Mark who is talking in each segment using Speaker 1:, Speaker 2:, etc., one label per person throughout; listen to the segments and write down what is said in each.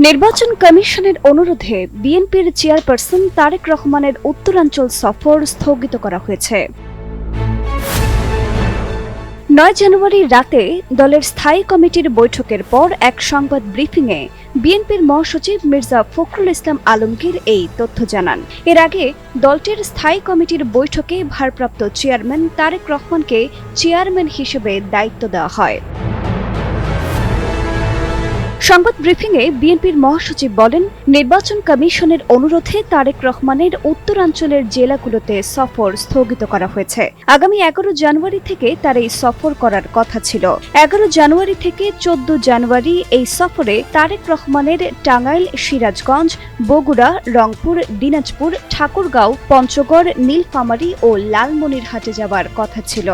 Speaker 1: নির্বাচন কমিশনের অনুরোধে বিএনপির চেয়ারপারসন তারেক রহমানের উত্তরাঞ্চল সফর স্থগিত করা হয়েছে। ৯ জানুয়ারি রাতে দলের স্থায়ী কমিটির বৈঠকের পর এক সংবাদ ব্রিফিংয়ে বিএনপির মহাসচিব মির্জা ফখরুল ইসলাম আলমগীর এই তথ্য জানান। এর আগে দলটির স্থায়ী কমিটির বৈঠকে ভারপ্রাপ্ত চেয়ারম্যান তারেক রহমানকে চেয়ারম্যান হিসেবে দায়িত্ব দেওয়া হয়। সংবাদ ব্রিফিংয়ে বিএনপির মহাসচিব বলেন, নির্বাচন কমিশনের অনুরোধে তারেক রহমানের উত্তরাঞ্চলের জেলাগুলোতে সফর স্থগিত করা হয়েছে। আগামী ১১ জানুয়ারি থেকে তার এই সফর করার কথা ছিল। ১১ জানুয়ারি থেকে ১৪ জানুয়ারি এই সফরে তারেক রহমানের টাঙ্গাইল, সিরাজগঞ্জ, বগুড়া, রংপুর, দিনাজপুর, ঠাকুরগাঁও, পঞ্চগড়, নীলফামারী ও লালমনিরহাটে যাওয়ার কথা ছিল।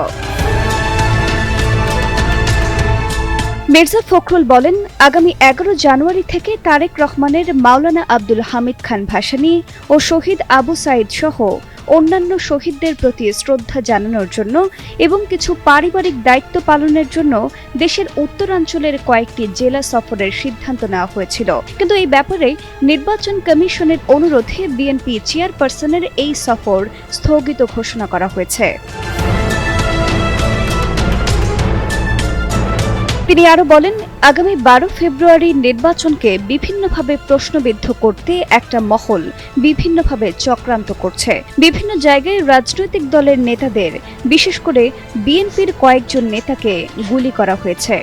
Speaker 1: মির্জা ফখরুল বলেন, আগামী ১১ জানুয়ারি থেকে তারেক রহমানের মাওলানা আব্দুল হামিদ খান ভাসানী ও শহীদ আবু সাইদ সহ অন্যান্য শহীদদের প্রতি শ্রদ্ধা জানানোর জন্য এবং কিছু পারিবারিক দায়িত্ব পালনের জন্য দেশের উত্তরাঞ্চলের কয়েকটি জেলা সফরের সিদ্ধান্ত নেওয়া হয়েছিল। কিন্তু এই ব্যাপারে নির্বাচন কমিশনের অনুরোধে বিএনপি চেয়ারপারসনের এই সফর স্থগিত ঘোষণা করা হয়েছে। তিনি আরো বলেন, আগামী ১২ ফেব্রুয়ারি নির্বাচনকে বিভিন্নভাবে প্রশ্নবিদ্ধ করতে একটা মহল বিভিন্নভাবে চক্রান্ত করছে। বিভিন্ন জায়গায় রাজনৈতিক দলের নেতাদের, বিশেষ করে বিএনপির কয়েকজন নেতাকে গুলি করা হয়েছে।